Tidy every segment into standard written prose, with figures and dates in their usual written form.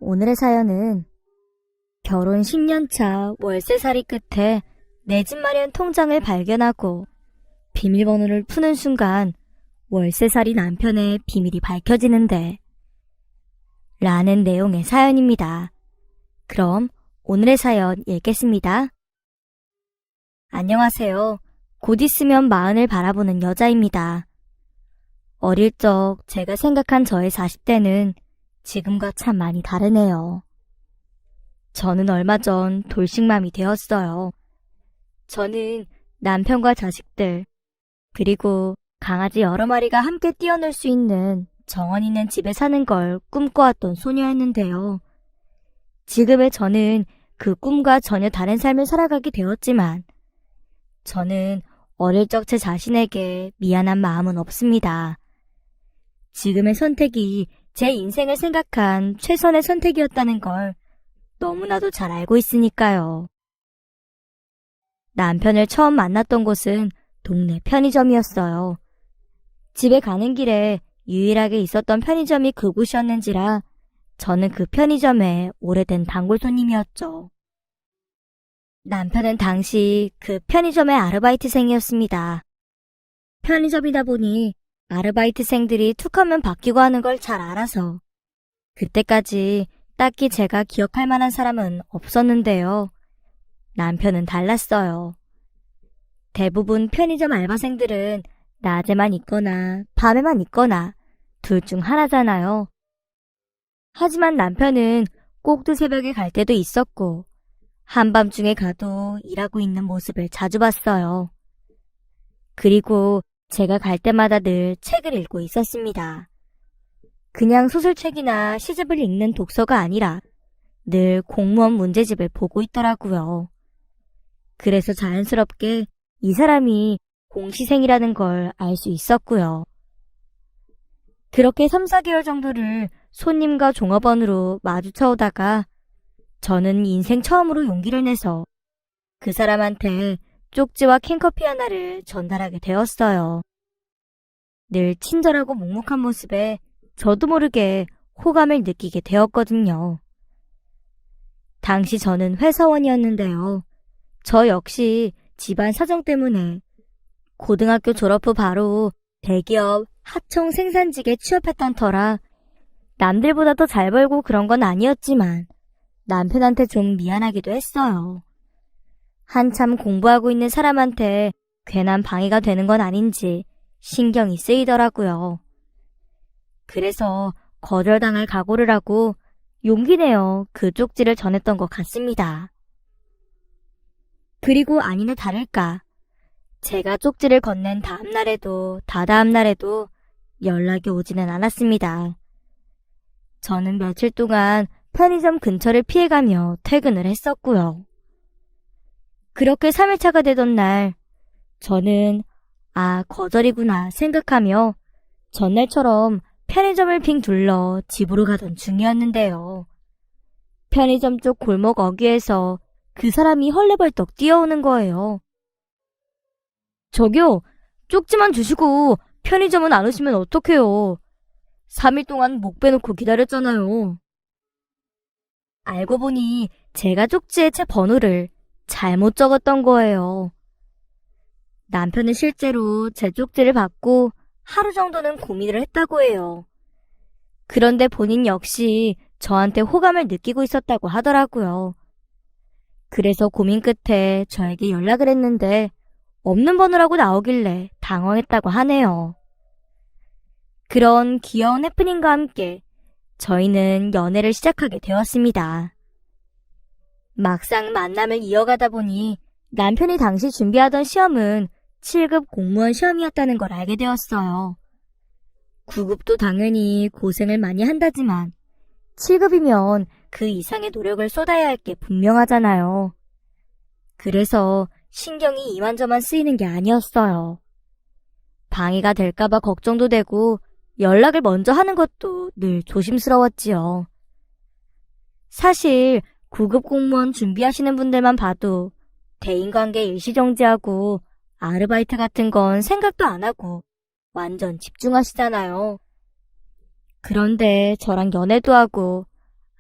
오늘의 사연은 결혼 10년차 월세살이 끝에 내 집 마련 통장을 발견하고 비밀번호를 푸는 순간 월세살이 남편의 비밀이 밝혀지는데 라는 내용의 사연입니다. 그럼 오늘의 사연 읽겠습니다. 안녕하세요. 곧 있으면 마흔을 바라보는 여자입니다. 어릴 적 제가 생각한 저의 40대는 지금과 참 많이 다르네요. 저는 얼마 전 돌싱맘이 되었어요. 저는 남편과 자식들, 그리고 강아지 여러 마리가 함께 뛰어놀 수 있는 정원 있는 집에 사는 걸 꿈꿔왔던 소녀였는데요. 지금의 저는 그 꿈과 전혀 다른 삶을 살아가게 되었지만 저는 어릴 적 제 자신에게 미안한 마음은 없습니다. 지금의 선택이 제 인생을 생각한 최선의 선택이었다는 걸 너무나도 잘 알고 있으니까요. 남편을 처음 만났던 곳은 동네 편의점이었어요. 집에 가는 길에 유일하게 있었던 편의점이 그곳이었는지라 저는 그 편의점의 오래된 단골 손님이었죠. 남편은 당시 그 편의점의 아르바이트생이었습니다. 편의점이다 보니 아르바이트생들이 툭하면 바뀌고 하는 걸 잘 알아서 그때까지 딱히 제가 기억할 만한 사람은 없었는데요. 남편은 달랐어요. 대부분 편의점 알바생들은 낮에만 있거나 밤에만 있거나 둘 중 하나잖아요. 하지만 남편은 꼭두 새벽에 갈 때도 있었고 한밤중에 가도 일하고 있는 모습을 자주 봤어요. 그리고 제가 갈 때마다 늘 책을 읽고 있었습니다. 그냥 소설책이나 시집을 읽는 독서가 아니라 늘 공무원 문제집을 보고 있더라고요. 그래서 자연스럽게 이 사람이 공시생이라는 걸 알 수 있었고요. 그렇게 3, 4개월 정도를 손님과 종업원으로 마주쳐오다가 저는 인생 처음으로 용기를 내서 그 사람한테 쪽지와 캔커피 하나를 전달하게 되었어요. 늘 친절하고 묵묵한 모습에 저도 모르게 호감을 느끼게 되었거든요. 당시 저는 회사원이었는데요. 저 역시 집안 사정 때문에 고등학교 졸업 후 바로 대기업 하청 생산직에 취업했던 터라 남들보다 더 잘 벌고 그런 건 아니었지만 남편한테 좀 미안하기도 했어요. 한참 공부하고 있는 사람한테 괜한 방해가 되는 건 아닌지 신경이 쓰이더라고요. 그래서 거절당할 각오를 하고 용기 내어 그 쪽지를 전했던 것 같습니다. 그리고 아니나 다를까 제가 쪽지를 건넨 다음 날에도 다다음 날에도 연락이 오지는 않았습니다. 저는 며칠 동안 편의점 근처를 피해가며 퇴근을 했었고요. 그렇게 3일차가 되던 날 저는 거절이구나 생각하며 전날처럼 편의점을 빙 둘러 집으로 가던 중이었는데요. 편의점 쪽 골목 어귀에서 그 사람이 헐레벌떡 뛰어오는 거예요. 저기요, 쪽지만 주시고 편의점은 안 오시면 어떡해요. 3일 동안 목 빼놓고 기다렸잖아요. 알고 보니 제가 쪽지에 제 번호를 잘못 적었던 거예요. 남편은 실제로 제 쪽지를 받고 하루 정도는 고민을 했다고 해요. 그런데 본인 역시 저한테 호감을 느끼고 있었다고 하더라고요. 그래서 고민 끝에 저에게 연락을 했는데 없는 번호라고 나오길래 당황했다고 하네요. 그런 귀여운 해프닝과 함께 저희는 연애를 시작하게 되었습니다. 막상 만남을 이어가다 보니 남편이 당시 준비하던 시험은 7급 공무원 시험이었다는 걸 알게 되었어요. 9급도 당연히 고생을 많이 한다지만 7급이면 그 이상의 노력을 쏟아야 할 게 분명하잖아요. 그래서 신경이 이만저만 쓰이는 게 아니었어요. 방해가 될까봐 걱정도 되고 연락을 먼저 하는 것도 늘 조심스러웠지요. 사실 9급 공무원 준비하시는 분들만 봐도 대인관계 일시정지하고 아르바이트 같은 건 생각도 안 하고 완전 집중하시잖아요. 그런데 저랑 연애도 하고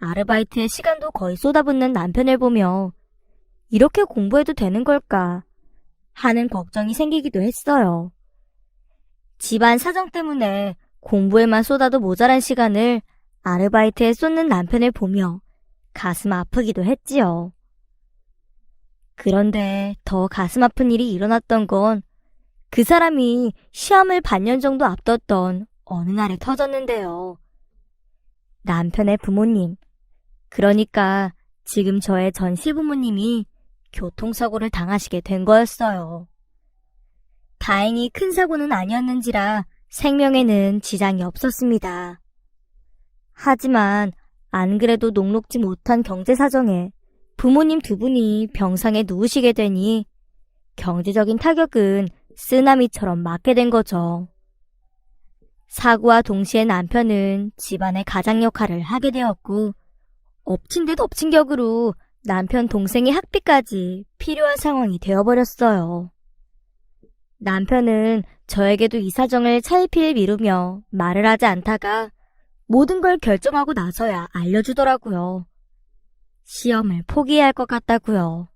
아르바이트에 시간도 거의 쏟아붓는 남편을 보며 이렇게 공부해도 되는 걸까 하는 걱정이 생기기도 했어요. 집안 사정 때문에 공부에만 쏟아도 모자란 시간을 아르바이트에 쏟는 남편을 보며 가슴 아프기도 했지요. 그런데 더 가슴 아픈 일이 일어났던 건 그 사람이 시험을 반년 정도 앞뒀던 어느 날에 터졌는데요. 남편의 부모님, 그러니까 지금 저의 전 시부모님이 교통사고를 당하시게 된 거였어요. 다행히 큰 사고는 아니었는지라 생명에는 지장이 없었습니다. 하지만 안 그래도 녹록지 못한 경제 사정에 부모님 두 분이 병상에 누우시게 되니 경제적인 타격은 쓰나미처럼 맞게 된 거죠. 사고와 동시에 남편은 집안의 가장 역할을 하게 되었고 엎친 데 덮친 격으로 남편 동생의 학비까지 필요한 상황이 되어버렸어요. 남편은 저에게도 이 사정을 차일피일 미루며 말을 하지 않다가 모든 걸 결정하고 나서야 알려주더라고요. 시험을 포기해야 할 것 같다고요.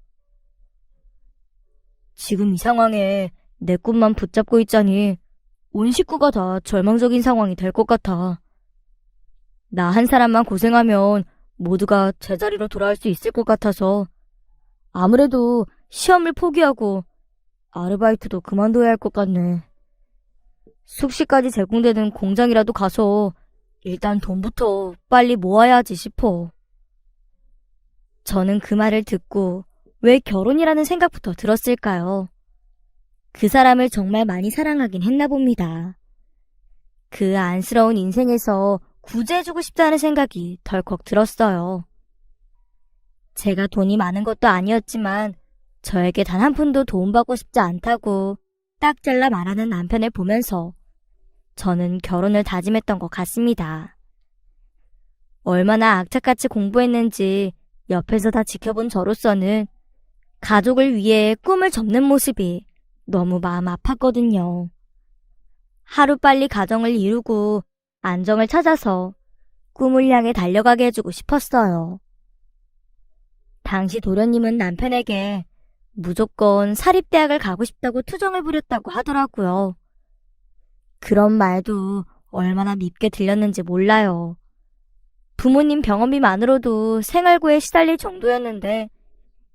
지금 이 상황에 내 꿈만 붙잡고 있자니 온 식구가 다 절망적인 상황이 될 것 같아. 나 한 사람만 고생하면 모두가 제자리로 돌아올 수 있을 것 같아서 아무래도 시험을 포기하고 아르바이트도 그만둬야 할 것 같네. 숙식까지 제공되는 공장이라도 가서 일단 돈부터 빨리 모아야 하지 싶어. 저는 그 말을 듣고 왜 결혼이라는 생각부터 들었을까요? 그 사람을 정말 많이 사랑하긴 했나 봅니다. 그 안쓰러운 인생에서 구제해주고 싶다는 생각이 덜컥 들었어요. 제가 돈이 많은 것도 아니었지만 저에게 단 한 푼도 도움받고 싶지 않다고 딱 잘라 말하는 남편을 보면서 저는 결혼을 다짐했던 것 같습니다. 얼마나 악착같이 공부했는지 옆에서 다 지켜본 저로서는 가족을 위해 꿈을 접는 모습이 너무 마음 아팠거든요. 하루빨리 가정을 이루고 안정을 찾아서 꿈을 향해 달려가게 해주고 싶었어요. 당시 도련님은 남편에게 무조건 사립대학을 가고 싶다고 투정을 부렸다고 하더라고요. 그런 말도 얼마나 밉게 들렸는지 몰라요. 부모님 병원비만으로도 생활고에 시달릴 정도였는데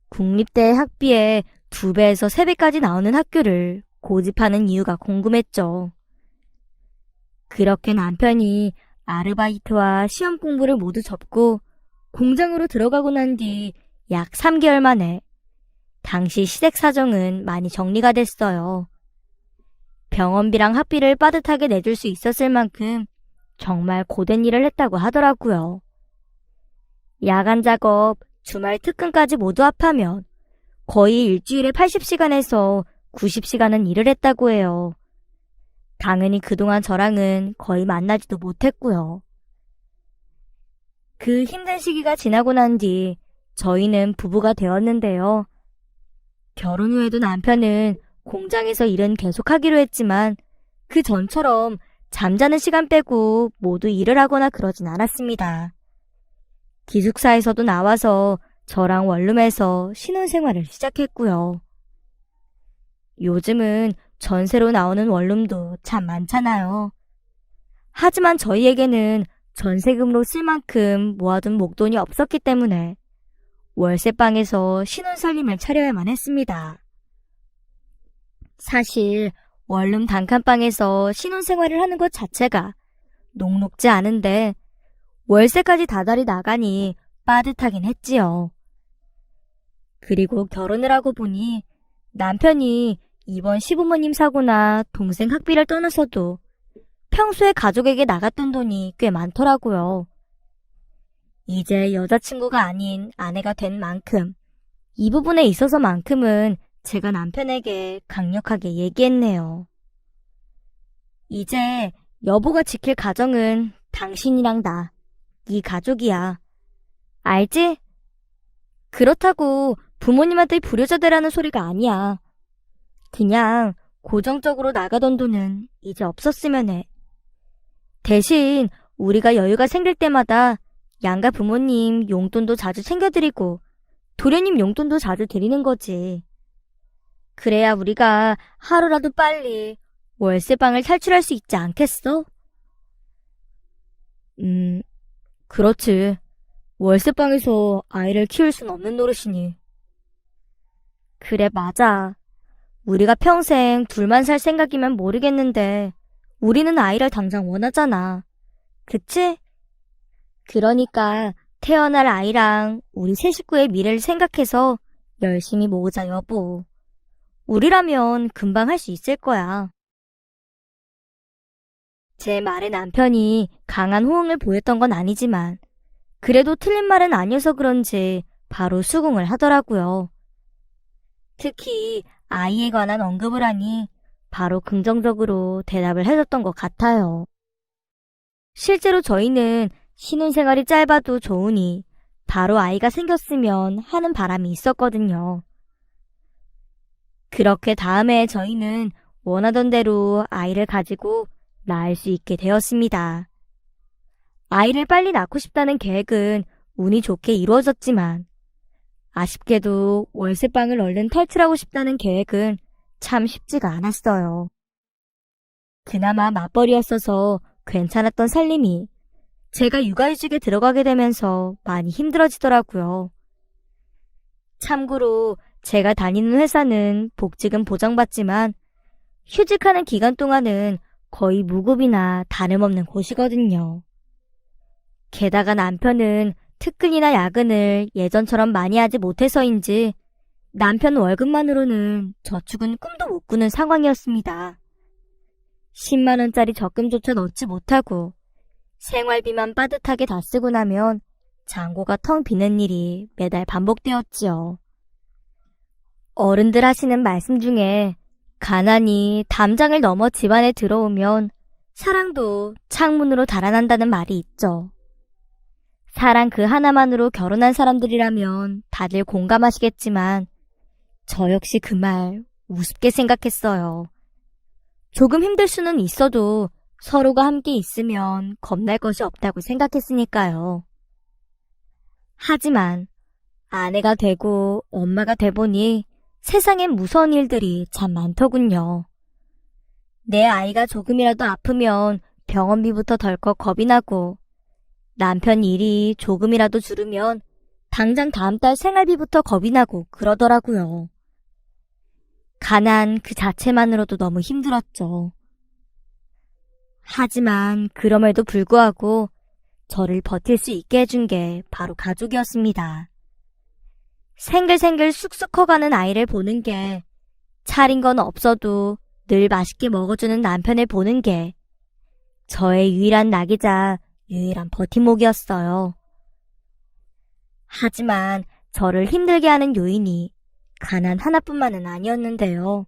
국립대 학비에 2배에서 3배까지 나오는 학교를 고집하는 이유가 궁금했죠. 그렇게 남편이 아르바이트와 시험 공부를 모두 접고 공장으로 들어가고 난 뒤 약 3개월 만에 당시 시댁 사정은 많이 정리가 됐어요. 병원비랑 학비를 빠듯하게 내줄 수 있었을 만큼 정말 고된 일을 했다고 하더라고요. 야간 작업, 주말 특근까지 모두 합하면 거의 일주일에 80시간에서 90시간은 일을 했다고 해요. 당연히 그동안 저랑은 거의 만나지도 못했고요. 그 힘든 시기가 지나고 난 뒤 저희는 부부가 되었는데요. 결혼 후에도 남편은 공장에서 일은 계속하기로 했지만 그 전처럼 잠자는 시간 빼고 모두 일을 하거나 그러진 않았습니다. 기숙사에서도 나와서 저랑 원룸에서 신혼생활을 시작했고요. 요즘은 전세로 나오는 원룸도 참 많잖아요. 하지만 저희에게는 전세금으로 쓸 만큼 모아둔 목돈이 없었기 때문에 월세방에서 신혼살림을 차려야만 했습니다. 사실 원룸 단칸방에서 신혼생활을 하는 것 자체가 녹록지 않은데 월세까지 다달이 나가니 빠듯하긴 했지요. 그리고 결혼을 하고 보니 남편이 이번 시부모님 사고나 동생 학비를 떠나서도 평소에 가족에게 나갔던 돈이 꽤 많더라고요. 이제 여자친구가 아닌 아내가 된 만큼 이 부분에 있어서만큼은 제가 남편에게 강력하게 얘기했네요. 이제 여보가 지킬 가정은 당신이랑 나, 네 가족이야. 알지? 그렇다고 부모님한테 불효자 되라는 소리가 아니야. 그냥 고정적으로 나가던 돈은 이제 없었으면 해. 대신 우리가 여유가 생길 때마다 양가 부모님 용돈도 자주 챙겨드리고 도련님 용돈도 자주 드리는 거지. 그래야 우리가 하루라도 빨리 월세방을 탈출할 수 있지 않겠어? 그렇지. 월세방에서 아이를 키울 순 없는 노릇이니. 그래, 맞아. 우리가 평생 둘만 살 생각이면 모르겠는데 우리는 아이를 당장 원하잖아. 그치? 그러니까 태어날 아이랑 우리 세 식구의 미래를 생각해서 열심히 모으자, 여보. 우리라면 금방 할 수 있을 거야. 제 말에 남편이 강한 호응을 보였던 건 아니지만 그래도 틀린 말은 아니어서 그런지 바로 수긍을 하더라고요. 특히 아이에 관한 언급을 하니 바로 긍정적으로 대답을 해줬던 것 같아요. 실제로 저희는 신혼생활이 짧아도 좋으니 바로 아이가 생겼으면 하는 바람이 있었거든요. 그렇게 다음에 저희는 원하던 대로 아이를 가지고 낳을 수 있게 되었습니다. 아이를 빨리 낳고 싶다는 계획은 운이 좋게 이루어졌지만 아쉽게도 월세방을 얼른 탈출하고 싶다는 계획은 참 쉽지가 않았어요. 그나마 맞벌이였어서 괜찮았던 살림이 제가 육아휴직에 들어가게 되면서 많이 힘들어지더라고요. 참고로 제가 다니는 회사는 복직은 보장받지만 휴직하는 기간 동안은 거의 무급이나 다름없는 곳이거든요. 게다가 남편은 특근이나 야근을 예전처럼 많이 하지 못해서인지 남편 월급만으로는 저축은 꿈도 못 꾸는 상황이었습니다. 10만 원짜리 적금조차 넣지 못하고 생활비만 빠듯하게 다 쓰고 나면 잔고가 텅 비는 일이 매달 반복되었지요. 어른들 하시는 말씀 중에 가난이 담장을 넘어 집안에 들어오면 사랑도 창문으로 달아난다는 말이 있죠. 사랑 그 하나만으로 결혼한 사람들이라면 다들 공감하시겠지만 저 역시 그 말 우습게 생각했어요. 조금 힘들 수는 있어도 서로가 함께 있으면 겁날 것이 없다고 생각했으니까요. 하지만 아내가 되고 엄마가 돼보니 세상엔 무서운 일들이 참 많더군요. 내 아이가 조금이라도 아프면 병원비부터 덜컥 겁이 나고 남편 일이 조금이라도 줄으면 당장 다음 달 생활비부터 겁이 나고 그러더라고요. 가난 그 자체만으로도 너무 힘들었죠. 하지만 그럼에도 불구하고 저를 버틸 수 있게 해준 게 바로 가족이었습니다. 생글생글 쑥쑥 커가는 아이를 보는 게, 차린 건 없어도 늘 맛있게 먹어주는 남편을 보는 게 저의 유일한 낙이자 유일한 버팀목이었어요. 하지만 저를 힘들게 하는 요인이 가난 하나뿐만은 아니었는데요.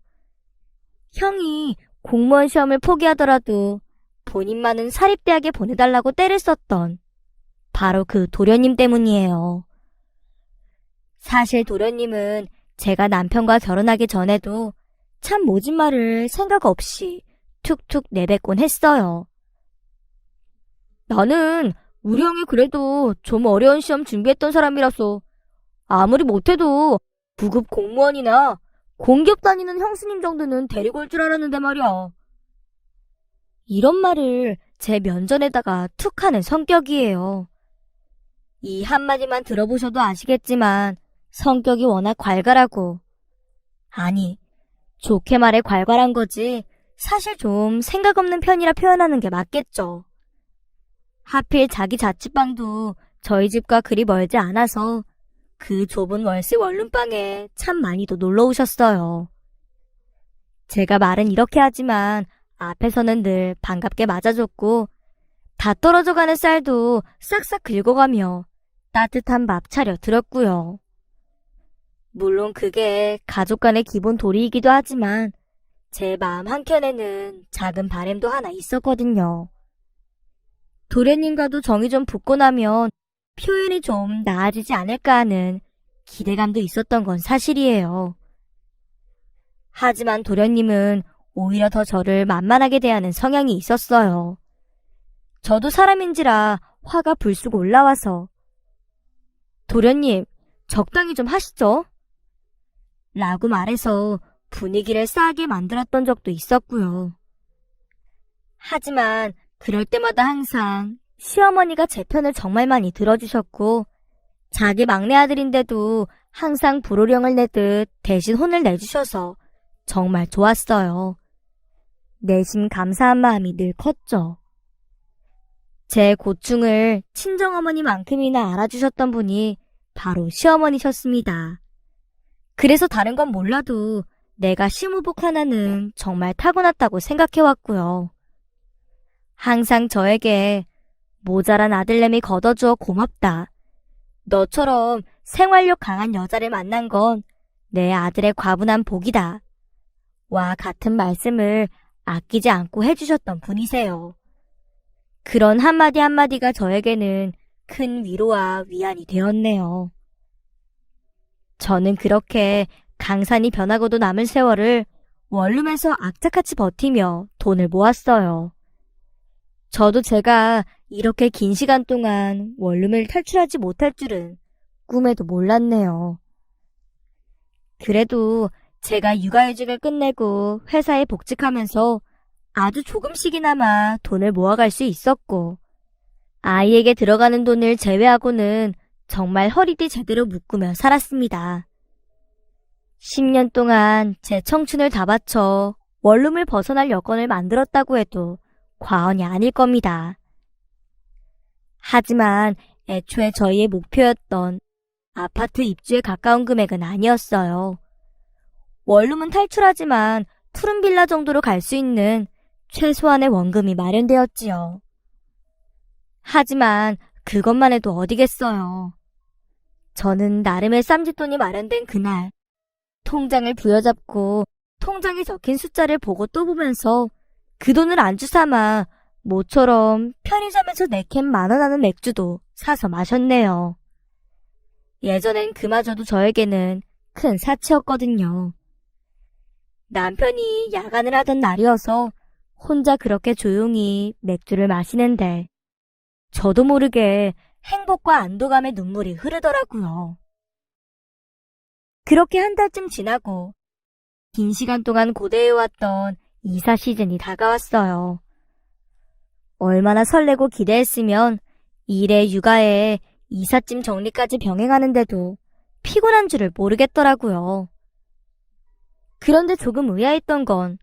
형이 공무원 시험을 포기하더라도 본인만은 사립대학에 보내달라고 떼를 썼던 바로 그 도련님 때문이에요. 사실 도련님은 제가 남편과 결혼하기 전에도 참 모진 말을 생각 없이 툭툭 내뱉곤 했어요. 나는 우리 형이 그래도 좀 어려운 시험 준비했던 사람이라서 아무리 못해도 9급 공무원이나 공기업 다니는 형수님 정도는 데리고 올 줄 알았는데 말이야. 이런 말을 제 면전에다가 툭 하는 성격이에요. 이 한마디만 들어보셔도 아시겠지만 성격이 워낙 괄괄하고, 아니, 좋게 말해 괄괄한 거지 사실 좀 생각 없는 편이라 표현하는 게 맞겠죠. 하필 자기 자취방도 저희 집과 그리 멀지 않아서 그 좁은 월세 원룸방에 참 많이도 놀러 오셨어요. 제가 말은 이렇게 하지만 앞에서는 늘 반갑게 맞아줬고 다 떨어져가는 쌀도 싹싹 긁어가며 따뜻한 밥 차려 드렸고요. 물론 그게 가족 간의 기본 도리이기도 하지만 제 마음 한켠에는 작은 바램도 하나 있었거든요. 도련님과도 정이 좀 붙고 나면 표현이 좀 나아지지 않을까 하는 기대감도 있었던 건 사실이에요. 하지만 도련님은 오히려 더 저를 만만하게 대하는 성향이 있었어요. 저도 사람인지라 화가 불쑥 올라와서 도련님, 적당히 좀 하시죠? 라고 말해서 분위기를 싸하게 만들었던 적도 있었고요. 하지만 그럴 때마다 항상 시어머니가 제 편을 정말 많이 들어주셨고 자기 막내 아들인데도 항상 불호령을 내듯 대신 혼을 내주셔서 정말 좋았어요. 내심 감사한 마음이 늘 컸죠. 제 고충을 친정어머니만큼이나 알아주셨던 분이 바로 시어머니셨습니다. 그래서 다른 건 몰라도 내가 시무복 하나는 정말 타고났다고 생각해왔고요. 항상 저에게 모자란 아들내미 걷어주어 고맙다. 너처럼 생활력 강한 여자를 만난 건 내 아들의 과분한 복이다. 와 같은 말씀을 아끼지 않고 해주셨던 분이세요. 그런 한마디 한마디가 저에게는 큰 위로와 위안이 되었네요. 저는 그렇게 강산이 변하고도 남은 세월을 원룸에서 악착같이 버티며 돈을 모았어요. 저도 제가 이렇게 긴 시간 동안 원룸을 탈출하지 못할 줄은 꿈에도 몰랐네요. 그래도 제가 육아휴직을 끝내고 회사에 복직하면서 아주 조금씩이나마 돈을 모아갈 수 있었고 아이에게 들어가는 돈을 제외하고는 정말 허리띠 제대로 묶으며 살았습니다. 10년 동안 제 청춘을 다 바쳐 원룸을 벗어날 여건을 만들었다고 해도 과언이 아닐 겁니다. 하지만 애초에 저희의 목표였던 아파트 입주에 가까운 금액은 아니었어요. 원룸은 탈출하지만 푸른 빌라 정도로 갈 수 있는 최소한의 원금이 마련되었지요. 하지만 그것만 해도 어디겠어요. 저는 나름의 쌈짓돈이 마련된 그날 통장을 부여잡고 통장에 적힌 숫자를 보고 또 보면서 그 돈을 안주 삼아 모처럼 편의점에서 4캔 10,000원 하는 맥주도 사서 마셨네요. 예전엔 그마저도 저에게는 큰 사치였거든요. 남편이 야간을 하던 날이어서 혼자 그렇게 조용히 맥주를 마시는데 저도 모르게 행복과 안도감의 눈물이 흐르더라고요. 그렇게 한 달쯤 지나고 긴 시간 동안 고대해왔던 이사 시즌이 다가왔어요. 얼마나 설레고 기대했으면 일에 육아에 이삿짐 정리까지 병행하는데도 피곤한 줄을 모르겠더라고요. 그런데 조금 의아했던 건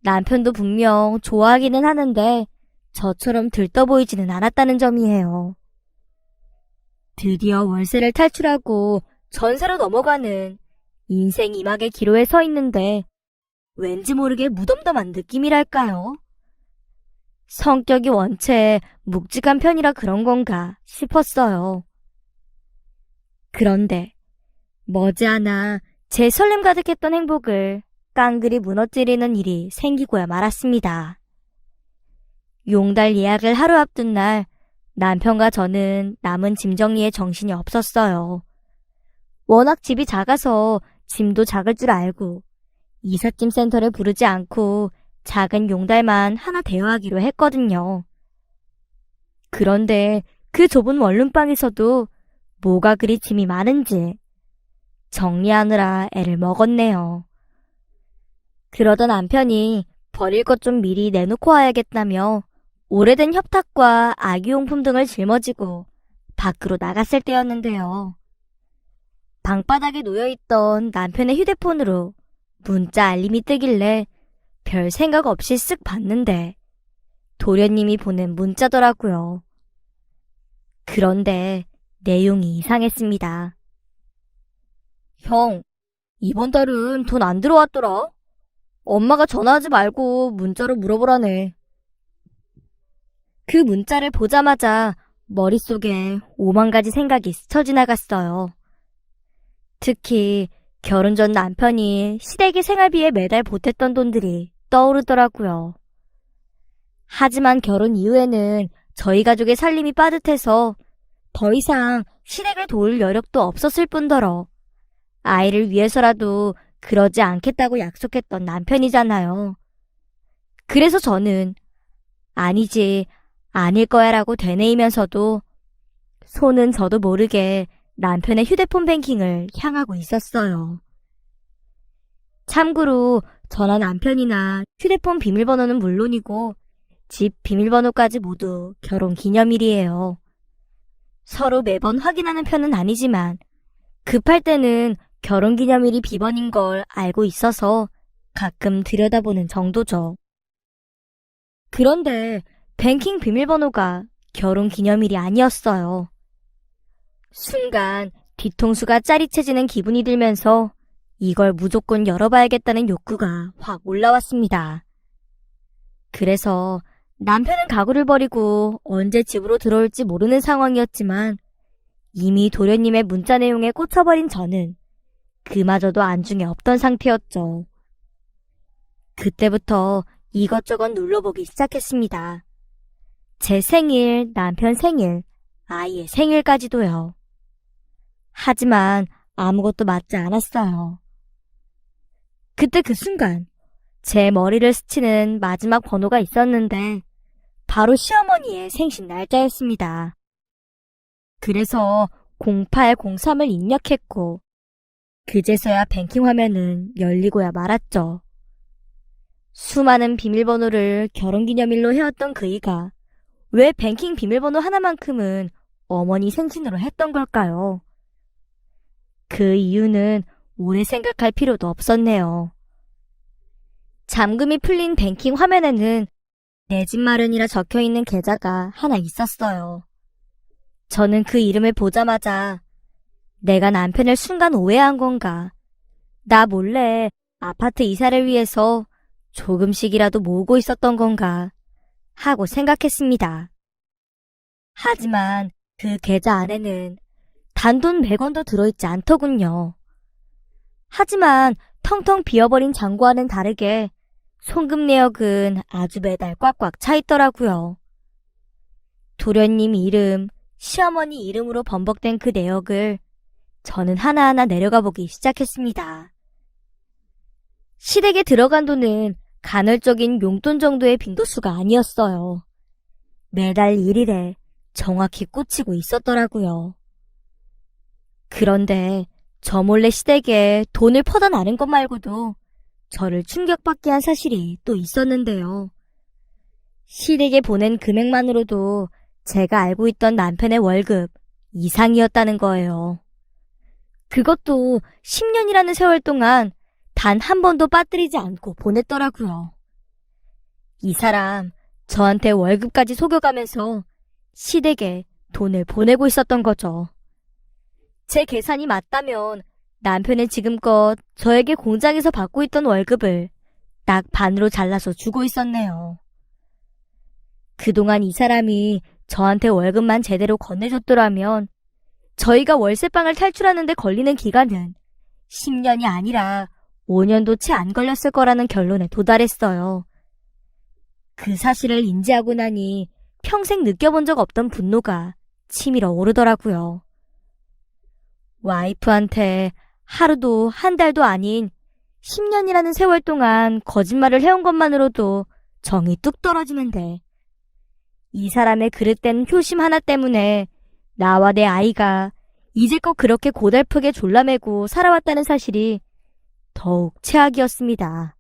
남편도 분명 좋아하기는 하는데 저처럼 들떠 보이지는 않았다는 점이에요. 드디어 월세를 탈출하고 전세로 넘어가는 인생 이막의 기로에 서 있는데 왠지 모르게 무덤덤한 느낌이랄까요? 성격이 원체 묵직한 편이라 그런 건가 싶었어요. 그런데 머지않아 제 설렘 가득했던 행복을 깡그리 무너뜨리는 일이 생기고야 말았습니다. 용달 예약을 하루 앞둔 날 남편과 저는 남은 짐 정리에 정신이 없었어요. 워낙 집이 작아서 짐도 작을 줄 알고 이삿짐 센터를 부르지 않고 작은 용달만 하나 대여하기로 했거든요. 그런데 그 좁은 원룸방에서도 뭐가 그리 짐이 많은지 정리하느라 애를 먹었네요. 그러던 남편이 버릴 것 좀 미리 내놓고 와야겠다며 오래된 협탁과 아기용품 등을 짊어지고 밖으로 나갔을 때였는데요. 방바닥에 놓여있던 남편의 휴대폰으로 문자 알림이 뜨길래 별 생각 없이 쓱 봤는데 도련님이 보낸 문자더라고요. 그런데 내용이 이상했습니다. 형, 이번 달은 돈 안 들어왔더라. 엄마가 전화하지 말고 문자로 물어보라네. 그 문자를 보자마자 머릿속에 5만 가지 생각이 스쳐 지나갔어요. 특히 결혼 전 남편이 시댁의 생활비에 매달 보탰던 돈들이 떠오르더라고요. 하지만 결혼 이후에는 저희 가족의 살림이 빠듯해서 더 이상 시댁을 도울 여력도 없었을 뿐더러 아이를 위해서라도 그러지 않겠다고 약속했던 남편이잖아요. 그래서 저는 아니지, 아닐 거야라고 되뇌이면서도 손은 저도 모르게 남편의 휴대폰 뱅킹을 향하고 있었어요. 참고로 저나 남편이나 휴대폰 비밀번호는 물론이고 집 비밀번호까지 모두 결혼 기념일이에요. 서로 매번 확인하는 편은 아니지만 급할 때는 결혼 기념일이 비번인 걸 알고 있어서 가끔 들여다보는 정도죠. 그런데 뱅킹 비밀번호가 결혼 기념일이 아니었어요. 순간 뒤통수가 짜릿해지는 기분이 들면서 이걸 무조건 열어봐야겠다는 욕구가 확 올라왔습니다. 그래서 남편은 가구를 버리고 언제 집으로 들어올지 모르는 상황이었지만 이미 도련님의 문자 내용에 꽂혀버린 저는 그마저도 안중에 없던 상태였죠. 그때부터 이것저것 눌러보기 시작했습니다. 제 생일, 남편 생일, 아이의 생일까지도요. 하지만 아무것도 맞지 않았어요. 그때 그 순간 제 머리를 스치는 마지막 번호가 있었는데 바로 시어머니의 생신 날짜였습니다. 그래서 0803을 입력했고 그제서야 뱅킹 화면은 열리고야 말았죠. 수많은 비밀번호를 결혼기념일로 해왔던 그이가 왜 뱅킹 비밀번호 하나만큼은 어머니 생신으로 했던 걸까요? 그 이유는 오래 생각할 필요도 없었네요. 잠금이 풀린 뱅킹 화면에는 내 집 마련이라 적혀있는 계좌가 하나 있었어요. 저는 그 이름을 보자마자 내가 남편을 순간 오해한 건가? 나 몰래 아파트 이사를 위해서 조금씩이라도 모으고 있었던 건가? 하고 생각했습니다. 하지만 그 계좌 안에는 단돈 100원도 들어있지 않더군요. 하지만 텅텅 비어버린 잔고와는 다르게 송금 내역은 아주 매달 꽉꽉 차 있더라고요. 도련님 이름, 시어머니 이름으로 번복된 그 내역을 저는 하나하나 내려가 보기 시작했습니다. 시댁에 들어간 돈은 간헐적인 용돈 정도의 빈도수가 아니었어요. 매달 1일에 정확히 꽂히고 있었더라고요. 그런데 저 몰래 시댁에 돈을 퍼다 나는 것 말고도 저를 충격받게 한 사실이 또 있었는데요. 시댁에 보낸 금액만으로도 제가 알고 있던 남편의 월급 이상이었다는 거예요. 그것도 10년이라는 세월 동안 단 한 번도 빠뜨리지 않고 보냈더라고요. 이 사람 저한테 월급까지 속여가면서 시댁에 돈을 보내고 있었던 거죠. 제 계산이 맞다면 남편은 지금껏 저에게 공장에서 받고 있던 월급을 딱 반으로 잘라서 주고 있었네요. 그동안 이 사람이 저한테 월급만 제대로 건네줬더라면 저희가 월세방을 탈출하는 데 걸리는 기간은 10년이 아니라 5년도 채 안 걸렸을 거라는 결론에 도달했어요. 그 사실을 인지하고 나니 평생 느껴본 적 없던 분노가 치밀어 오르더라고요. 와이프한테 하루도 한 달도 아닌 10년이라는 세월 동안 거짓말을 해온 것만으로도 정이 뚝 떨어지는데 이 사람의 그릇된 효심 하나 때문에 나와 내 아이가 이제껏 그렇게 고달프게 졸라매고 살아왔다는 사실이 더욱 최악이었습니다.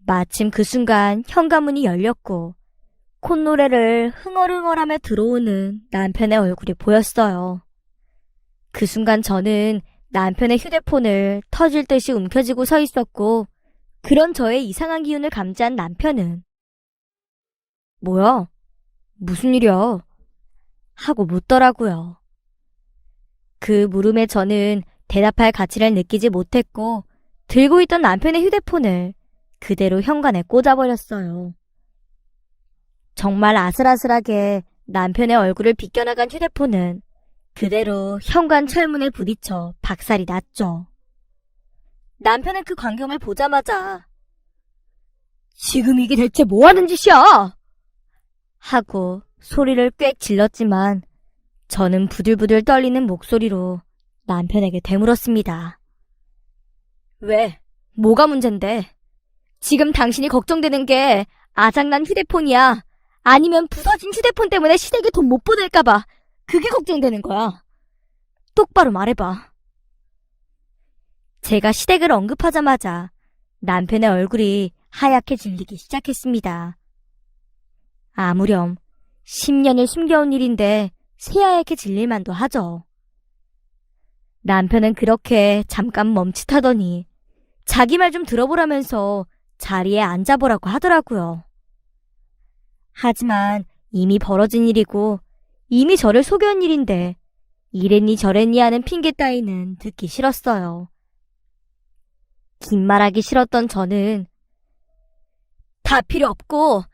마침 그 순간 현관문이 열렸고 콧노래를 흥얼흥얼하며 들어오는 남편의 얼굴이 보였어요. 그 순간 저는 남편의 휴대폰을 터질 듯이 움켜쥐고 서 있었고 그런 저의 이상한 기운을 감지한 남편은 뭐야? 무슨 일이야? 하고 묻더라고요. 그 물음에 저는 대답할 가치를 느끼지 못했고 들고 있던 남편의 휴대폰을 그대로 현관에 꽂아버렸어요. 정말 아슬아슬하게 남편의 얼굴을 비껴나간 휴대폰은 그대로 현관 철문에 부딪혀 박살이 났죠. 남편은 그 광경을 보자마자 지금 이게 대체 뭐하는 짓이야? 하고 소리를 꽥 질렀지만 저는 부들부들 떨리는 목소리로 남편에게 되물었습니다. 왜? 뭐가 문젠데? 지금 당신이 걱정되는 게 아작난 휴대폰이야? 아니면 부서진 휴대폰 때문에 시댁에 돈 못 보낼까봐 그게 걱정되는 거야. 똑바로 말해봐. 제가 시댁을 언급하자마자 남편의 얼굴이 하얗게 질리기 시작했습니다. 아무렴 10년을 숨겨온 일인데 새하얗게 질릴 만도 하죠. 남편은 그렇게 잠깐 멈칫하더니 자기 말 좀 들어보라면서 자리에 앉아보라고 하더라고요. 하지만 이미 벌어진 일이고 이미 저를 속여온 일인데 이랬니 저랬니 하는 핑계 따위는 듣기 싫었어요. 긴 말하기 싫었던 저는 다 필요 없고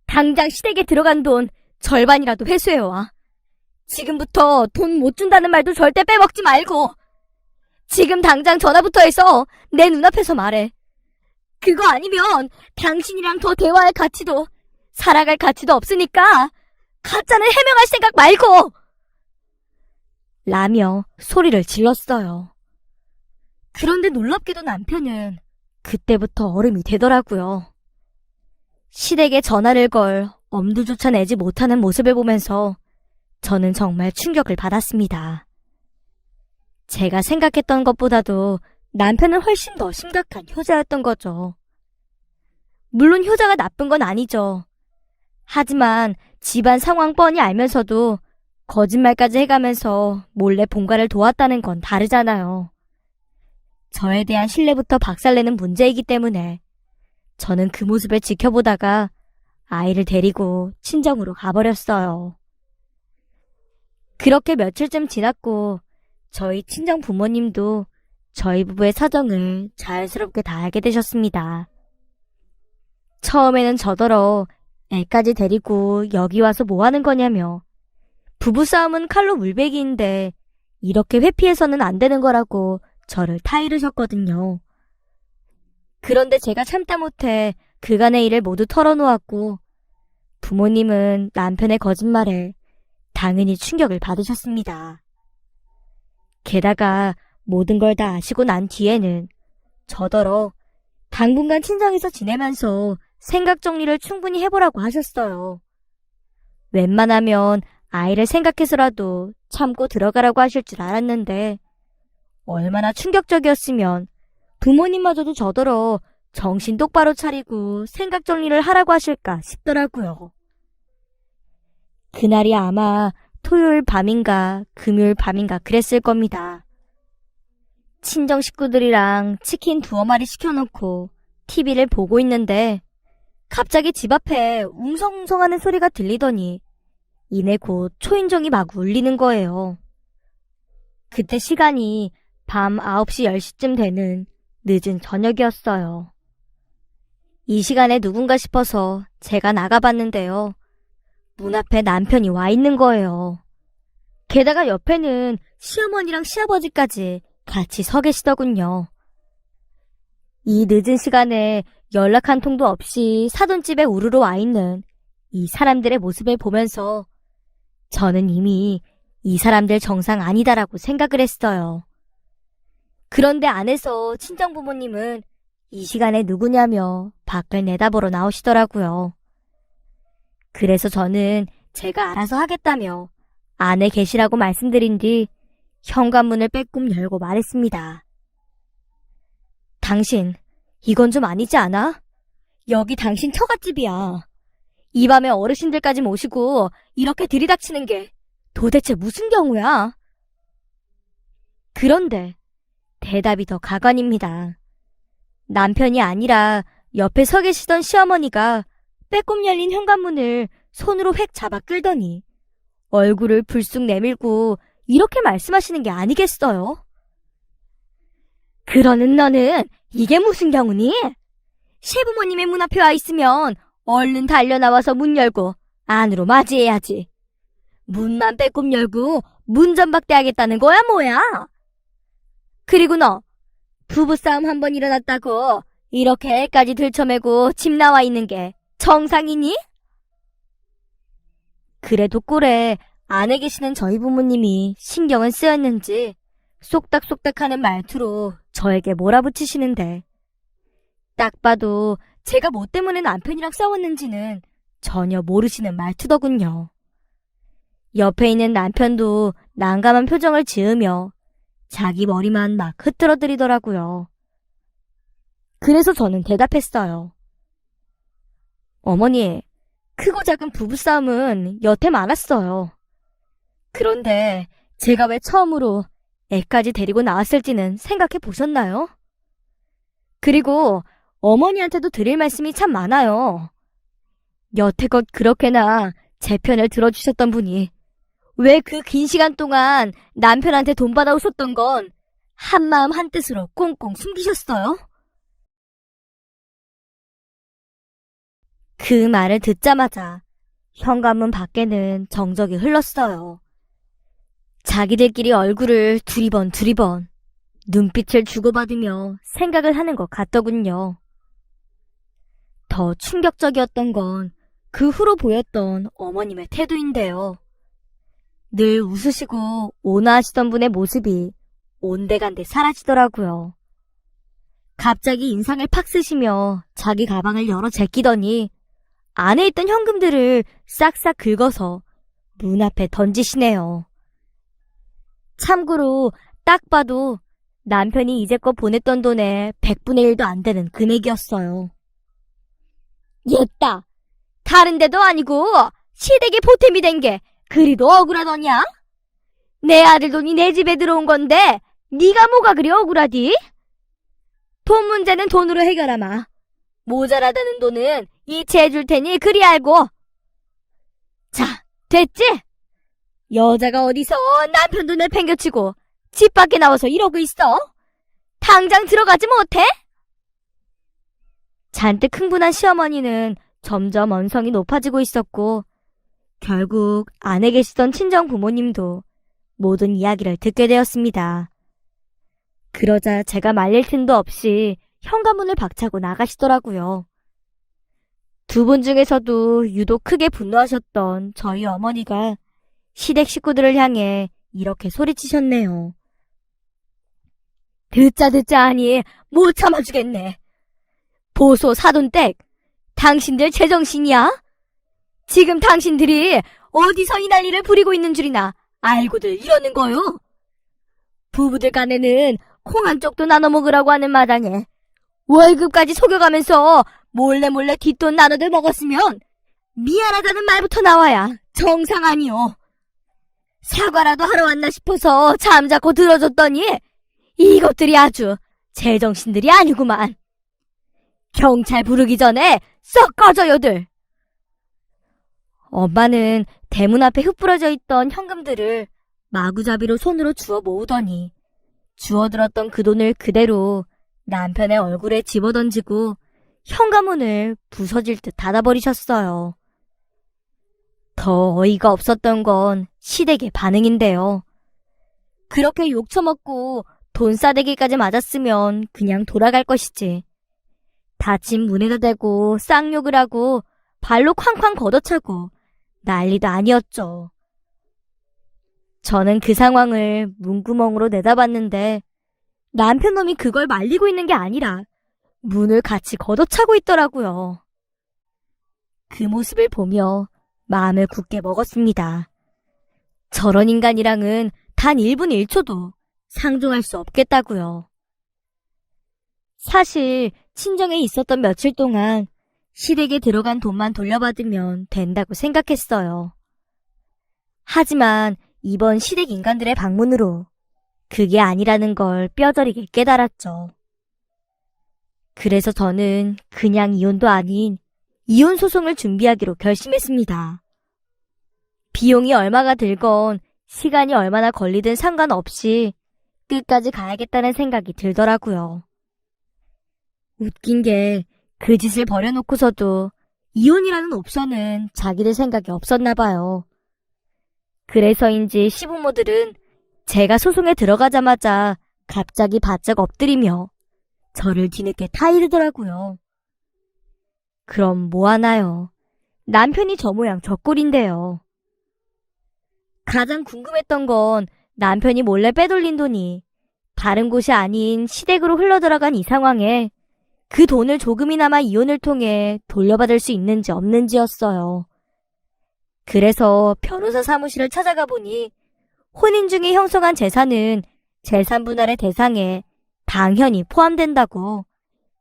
당장 시댁에 들어간 돈 절반이라도 회수해와. 지금부터 돈 못 준다는 말도 절대 빼먹지 말고 지금 당장 전화부터 해서 내 눈앞에서 말해. 그거 아니면 당신이랑 더 대화할 가치도 살아갈 가치도 없으니까 가짜는 해명할 생각 말고! 라며 소리를 질렀어요. 그런데 놀랍게도 남편은 그때부터 얼음이 되더라고요. 시댁에 전화를 걸 엄두조차 내지 못하는 모습을 보면서 저는 정말 충격을 받았습니다. 제가 생각했던 것보다도 남편은 훨씬 더 심각한 효자였던 거죠. 물론 효자가 나쁜 건 아니죠. 하지만 집안 상황 뻔히 알면서도 거짓말까지 해가면서 몰래 본가를 도왔다는 건 다르잖아요. 저에 대한 신뢰부터 박살내는 문제이기 때문에 저는 그 모습을 지켜보다가 아이를 데리고 친정으로 가버렸어요. 그렇게 며칠쯤 지났고 저희 친정 부모님도 저희 부부의 사정을 자연스럽게 다 알게 되셨습니다. 처음에는 저더러 애까지 데리고 여기 와서 뭐 하는 거냐며 부부싸움은 칼로 물베기인데 이렇게 회피해서는 안 되는 거라고 저를 타이르셨거든요. 그런데 제가 참다 못해 그간의 일을 모두 털어놓았고 부모님은 남편의 거짓말에 당연히 충격을 받으셨습니다. 게다가 모든 걸 다 아시고 난 뒤에는 저더러 당분간 친정에서 지내면서 생각 정리를 충분히 해보라고 하셨어요. 웬만하면 아이를 생각해서라도 참고 들어가라고 하실 줄 알았는데 얼마나 충격적이었으면 부모님마저도 저더러 정신 똑바로 차리고 생각 정리를 하라고 하실까 싶더라고요. 그날이 아마 토요일 밤인가 금요일 밤인가 그랬을 겁니다. 친정 식구들이랑 치킨 2마리 시켜놓고 TV를 보고 있는데 갑자기 집 앞에 웅성웅성하는 소리가 들리더니 이내 곧 초인종이 막 울리는 거예요. 그때 시간이 밤 9시 10시쯤 되는 늦은 저녁이었어요. 이 시간에 누군가 싶어서 제가 나가봤는데요. 문 앞에 남편이 와 있는 거예요. 게다가 옆에는 시어머니랑 시아버지까지 같이 서 계시더군요. 이 늦은 시간에 연락 한 통도 없이 사돈집에 우르르 와 있는 이 사람들의 모습을 보면서 저는 이미 이 사람들 정상 아니다라고 생각을 했어요. 그런데 안에서 친정부모님은 이 시간에 누구냐며 밖을 내다보러 나오시더라고요. 그래서 저는 제가 알아서 하겠다며 안에 계시라고 말씀드린 뒤 현관문을 빼꼼 열고 말했습니다. 당신, 이건 좀 아니지 않아? 여기 당신 처갓집이야. 이 밤에 어르신들까지 모시고 이렇게 들이닥치는 게 도대체 무슨 경우야? 그런데 대답이 더 가관입니다. 남편이 아니라 옆에 서 계시던 시어머니가 빼꼼 열린 현관문을 손으로 획 잡아 끌더니 얼굴을 불쑥 내밀고 이렇게 말씀하시는 게 아니겠어요? 그러는 너는 이게 무슨 경우니? 시부모님의 문 앞에 와 있으면 얼른 달려나와서 문 열고 안으로 맞이해야지. 문만 빼꼼 열고 문전박대하겠다는 거야 뭐야? 그리고 너 부부싸움 한 번 일어났다고 이렇게 애까지 들쳐매고 집 나와 있는 게 정상이니? 그래도 꼴에 안에 계시는 저희 부모님이 신경을 쓰였는지 쏙닥쏙닥하는 말투로 저에게 몰아붙이시는데 딱 봐도 제가 뭐 때문에 남편이랑 싸웠는지는 전혀 모르시는 말투더군요. 옆에 있는 남편도 난감한 표정을 지으며 자기 머리만 막 흐트러뜨리더라고요. 그래서 저는 대답했어요. 어머니, 크고 작은 부부싸움은 여태 많았어요. 그런데 제가 왜 처음으로 애까지 데리고 나왔을지는 생각해 보셨나요? 그리고 어머니한테도 드릴 말씀이 참 많아요. 여태껏 그렇게나 제 편을 들어주셨던 분이 왜 그 긴 시간 동안 남편한테 돈 받아오셨던 건 한마음 한뜻으로 꽁꽁 숨기셨어요? 그 말을 듣자마자 현관문 밖에는 정적이 흘렀어요. 자기들끼리 얼굴을 두리번 눈빛을 주고받으며 생각을 하는 것 같더군요. 더 충격적이었던 건 그 후로 보였던 어머님의 태도인데요. 늘 웃으시고 온화하시던 분의 모습이 온데간데 사라지더라고요. 갑자기 인상을 팍 쓰시며 자기 가방을 열어 제끼더니 안에 있던 현금들을 싹싹 긁어서 문 앞에 던지시네요. 참고로 딱 봐도 남편이 이제껏 보냈던 돈의 100분의 1도 안 되는 금액이었어요. 옛다. 다른 데도 아니고 시댁이 보탬이 된 게 그리도 억울하더냐? 내 아들 돈이 내 집에 들어온 건데 네가 뭐가 그리 억울하디? 돈 문제는 돈으로 해결하마. 모자라다는 돈은 이체해줄 테니 그리 알고. 자, 됐지? 여자가 어디서 남편 돈을 팽겨치고 집 밖에 나와서 이러고 있어? 당장 들어가지 못해? 잔뜩 흥분한 시어머니는 점점 언성이 높아지고 있었고 결국 안에 계시던 친정 부모님도 모든 이야기를 듣게 되었습니다. 그러자 제가 말릴 틈도 없이 현관문을 박차고 나가시더라고요. 두 분 중에서도 유독 크게 분노하셨던 저희 어머니가 시댁 식구들을 향해 이렇게 소리치셨네요. 듣자 하니 못 참아주겠네. 보소 사돈댁, 당신들 제정신이야? 지금 당신들이 어디서 이 난리를 부리고 있는 줄이나 알고들 이러는 거요? 부부들 간에는 콩 한 쪽도 나눠 먹으라고 하는 마당에 월급까지 속여가면서 몰래 뒷돈 나눠들 먹었으면 미안하다는 말부터 나와야 정상 아니오. 사과라도 하러 왔나 싶어서 잠자코 들어줬더니 이것들이 아주 제정신들이 아니구만. 경찰 부르기 전에 썩 꺼져요들. 엄마는 대문 앞에 흩뿌러져 있던 현금들을 마구잡이로 손으로 주워 모으더니 주워들었던 그 돈을 그대로 남편의 얼굴에 집어던지고 현관문을 부서질 듯 닫아버리셨어요. 더 어이가 없었던 건 시댁의 반응인데요. 그렇게 욕처먹고 돈 싸대기까지 맞았으면 그냥 돌아갈 것이지. 닫힌 문에다 대고 쌍욕을 하고 발로 쾅쾅 걷어차고 난리도 아니었죠. 저는 그 상황을 문구멍으로 내다봤는데 남편 놈이 그걸 말리고 있는 게 아니라 문을 같이 걷어차고 있더라고요. 그 모습을 보며 마음을 굳게 먹었습니다. 저런 인간이랑은 단 1분 1초도 상종할 수 없겠다고요. 사실 친정에 있었던 며칠 동안 시댁에 들어간 돈만 돌려받으면 된다고 생각했어요. 하지만 이번 시댁 인간들의 방문으로 그게 아니라는 걸 뼈저리게 깨달았죠. 그래서 저는 그냥 이혼도 아닌 이혼 소송을 준비하기로 결심했습니다. 비용이 얼마가 들건 시간이 얼마나 걸리든 상관없이 끝까지 가야겠다는 생각이 들더라고요. 웃긴 게 그 짓을 버려놓고서도 이혼이라는 옵션은 자기들 생각이 없었나 봐요. 그래서인지 시부모들은 제가 소송에 들어가자마자 갑자기 바짝 엎드리며 저를 뒤늦게 타이르더라고요. 그럼 뭐하나요? 남편이 저 모양 저 꼴인데요. 가장 궁금했던 건 남편이 몰래 빼돌린 돈이 다른 곳이 아닌 시댁으로 흘러들어간 이 상황에 그 돈을 조금이나마 이혼을 통해 돌려받을 수 있는지 없는지였어요. 그래서 변호사 사무실을 찾아가 보니 혼인 중에 형성한 재산은 재산 분할의 대상에 당연히 포함된다고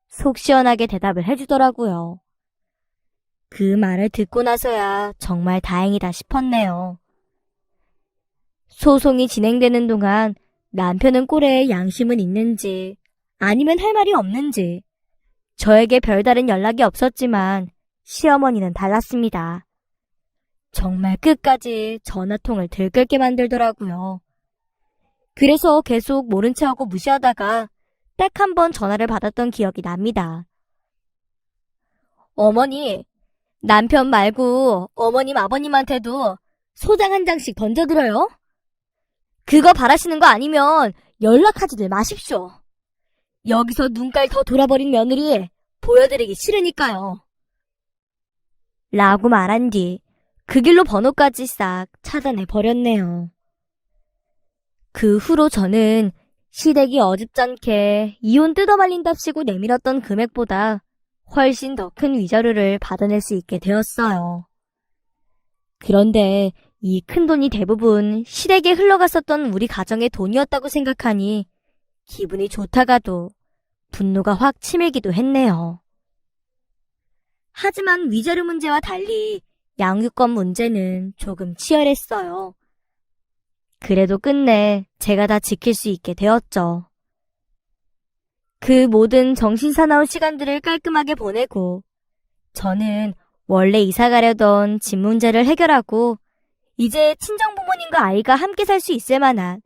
속 시원하게 대답을 해주더라고요. 그 말을 듣고 나서야 정말 다행이다 싶었네요. 소송이 진행되는 동안 남편은 꼴에 양심은 있는지 아니면 할 말이 없는지 저에게 별다른 연락이 없었지만 시어머니는 달랐습니다. 정말 끝까지 전화통을 들끓게 만들더라고요. 그래서 계속 모른 체하고 무시하다가 딱 한 번 전화를 받았던 기억이 납니다. 어머니, 남편 말고 어머님 아버님한테도 소장 한 장씩 던져드려요. 그거 바라시는 거 아니면 연락하지들 마십시오. 여기서 눈깔 더 돌아버린 며느리 보여드리기 싫으니까요. 라고 말한 뒤 그 길로 번호까지 싹 차단해버렸네요. 그 후로 저는 시댁이 어줍잖게 이혼 뜯어말린답시고 내밀었던 금액보다 훨씬 더 큰 위자료를 받아낼 수 있게 되었어요. 그런데 이 큰돈이 대부분 시댁에 흘러갔었던 우리 가정의 돈이었다고 생각하니 기분이 좋다가도 분노가 확 치밀기도 했네요. 하지만 위자료 문제와 달리 양육권 문제는 조금 치열했어요. 그래도 끝내 제가 다 지킬 수 있게 되었죠. 그 모든 정신사나운 시간들을 깔끔하게 보내고 저는 원래 이사 가려던 집 문제를 해결하고 이제 친정부모님과 아이가 함께 살 수 있을 만한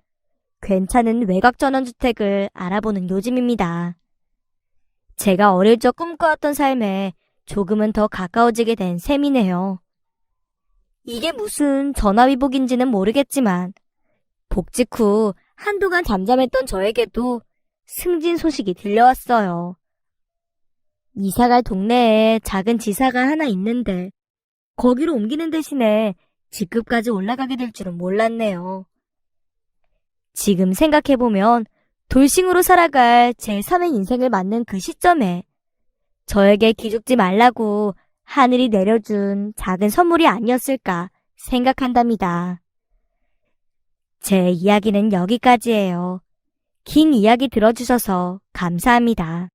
괜찮은 외곽 전원주택을 알아보는 요즘입니다. 제가 어릴 적 꿈꿔왔던 삶에 조금은 더 가까워지게 된 셈이네요. 이게 무슨 전화위복인지는 모르겠지만 복직 후 한동안 잠잠했던 저에게도 승진 소식이 들려왔어요. 이사갈 동네에 작은 지사가 하나 있는데 거기로 옮기는 대신에 직급까지 올라가게 될 줄은 몰랐네요. 지금 생각해보면 돌싱으로 살아갈 제3의 인생을 맞는 그 시점에 저에게 기죽지 말라고 하늘이 내려준 작은 선물이 아니었을까 생각한답니다. 제 이야기는 여기까지예요. 긴 이야기 들어주셔서 감사합니다.